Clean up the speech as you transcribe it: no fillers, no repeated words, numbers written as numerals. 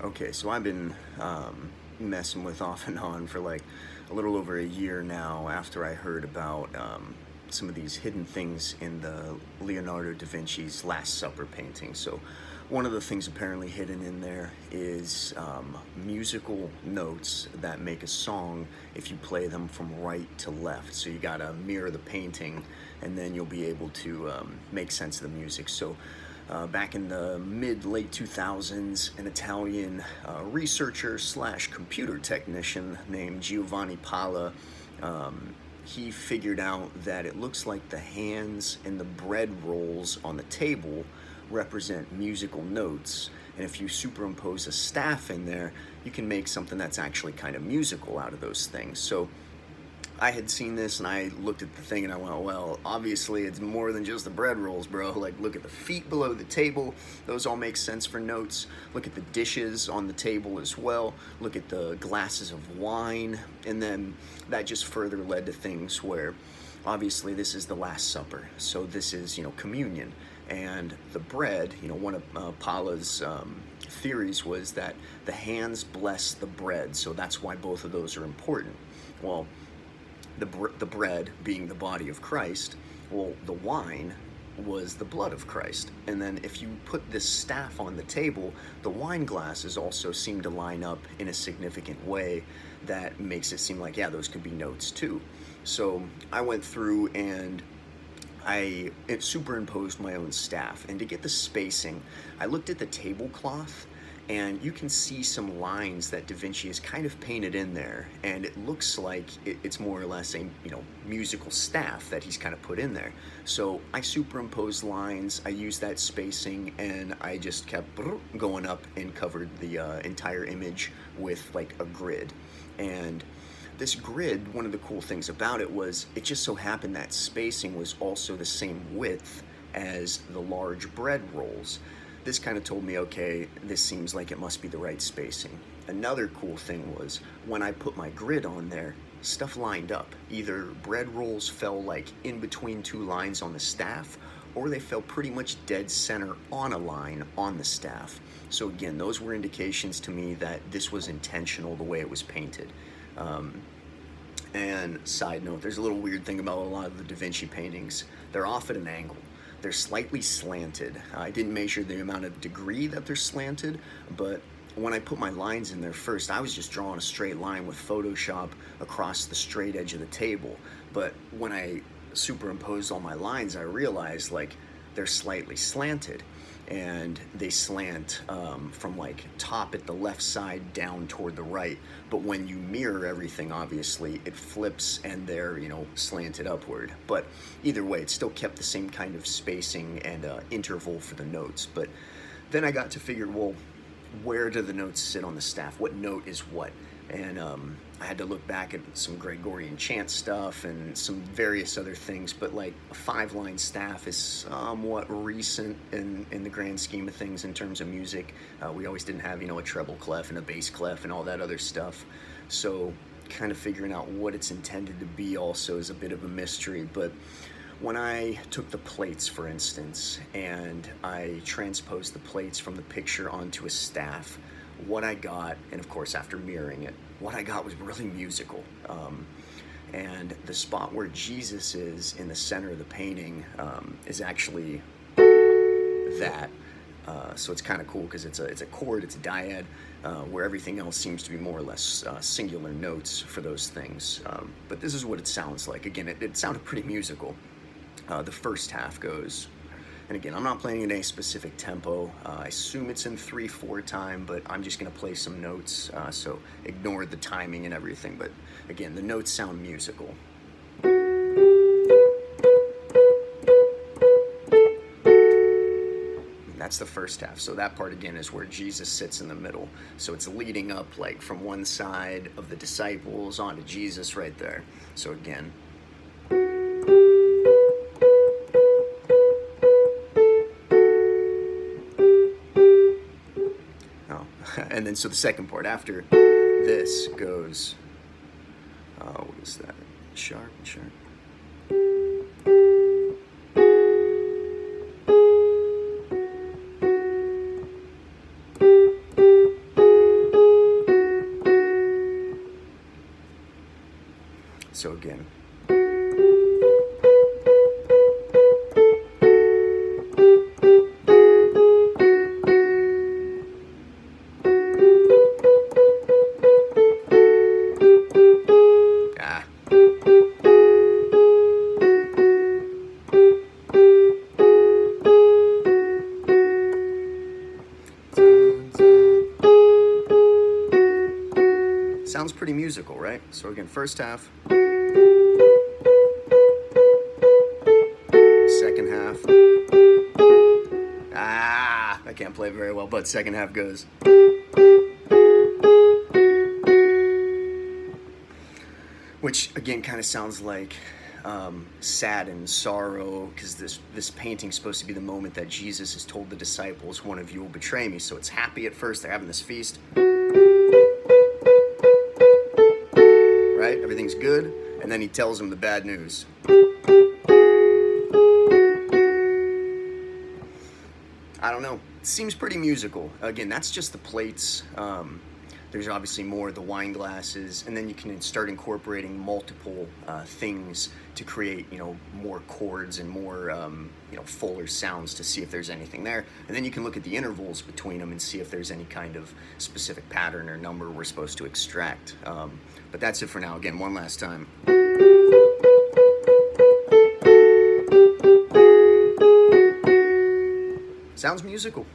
Okay, so I've been messing with off and on for like a little over a year now after I heard about some of these hidden things in the Leonardo Da Vinci's Last Supper painting. So one of the things apparently hidden in there is musical notes that make a song if you play them from right to left. So you gotta mirror the painting and then you'll be able to make sense of the music. So back in the mid-late 2000s, an Italian researcher slash computer technician named Giovanni Pala, he figured out that it looks like the hands and the bread rolls on the table represent musical notes, and if you superimpose a staff in there, you can make something that's actually kind of musical out of those things. So I had seen this and I looked at the thing and I went, well, obviously it's more than just the bread rolls, bro. Like, look at the feet below the table. Those all make sense for notes. Look at the dishes on the table as well. Look at the glasses of wine. And then that just further led to things where obviously this is the Last Supper. So this is, communion. And the bread, one of Pala's theories was that the hands bless the bread. So that's why both of those are important. Well, the bread being the body of Christ, well, the wine was the blood of Christ. And then if you put this staff on the table, the wine glasses also seem to line up in a significant way that makes it seem like, yeah, those could be notes too. So I went through and I superimposed my own staff. And to get the spacing, I looked at the tablecloth, and you can see some lines that Da Vinci has kind of painted in there, and it looks like it's more or less a musical staff that he's kind of put in there. So I superimposed lines, I used that spacing, and I just kept going up and covered the entire image with like a grid. And this grid, one of the cool things about it was it just so happened that spacing was also the same width as the large bread rolls. This kind of told me, okay, this seems like it must be the right spacing. Another cool thing was when I put my grid on there, stuff lined up. Either bread rolls fell like in between two lines on the staff, or they fell pretty much dead center on a line on the staff. So again, those were indications to me that this was intentional the way it was painted. And side note, there's a little weird thing about a lot of the Da Vinci paintings. They're off at an angle. They're slightly slanted. I didn't measure the amount of degree that they're slanted, but when I put my lines in there first, I was just drawing a straight line with Photoshop across the straight edge of the table. But when I superimposed all my lines, I realized like they're slightly slanted, and they slant from like top at the left side down toward the right. But when you mirror everything, obviously it flips and they're slanted upward. But either way, it still kept the same kind of spacing and interval for the notes. But then I got to figure, well, where do the notes sit on the staff? What note is what? And I had to look back at some Gregorian chant stuff and some various other things, but like a 5-line staff is somewhat recent in the grand scheme of things in terms of music. We always didn't have, a treble clef and a bass clef and all that other stuff. So kind of figuring out what it's intended to be also is a bit of a mystery. But when I took the plates, for instance, and I transposed the plates from the picture onto a staff, what I got, and of course after mirroring it, what I got was really musical. And the spot where Jesus is in the center of the painting is actually that. So it's kind of cool because it's a chord, it's a dyad, where everything else seems to be more or less singular notes for those things. But this is what it sounds like. Again, it sounded pretty musical. The first half goes, and again, I'm not playing in a specific tempo. I assume it's in 3/4 time, but I'm just gonna play some notes, so ignore the timing and everything. But again, the notes sound musical. And that's the first half. So that part again is where Jesus sits in the middle. So it's leading up like from one side of the disciples onto Jesus right there. So again. And then so the second part after this goes, what is that? Sharp. again. Sounds pretty musical, right? So again, first half, second half. I can't play it very well, but second half goes. Which again kind of sounds like sad and sorrow, because this painting's supposed to be the moment that Jesus has told the disciples, one of you will betray me. So it's happy at first, they're having this feast. Right? Everything's good, and then he tells them the bad news. I don't know. It seems pretty musical. Again, that's just the plates. There's obviously more of the wine glasses, and then you can start incorporating multiple things to create, more chords and more, fuller sounds to see if there's anything there. And then you can look at the intervals between them and see if there's any kind of specific pattern or number we're supposed to extract. But that's it for now. Again, one last time. Sounds musical.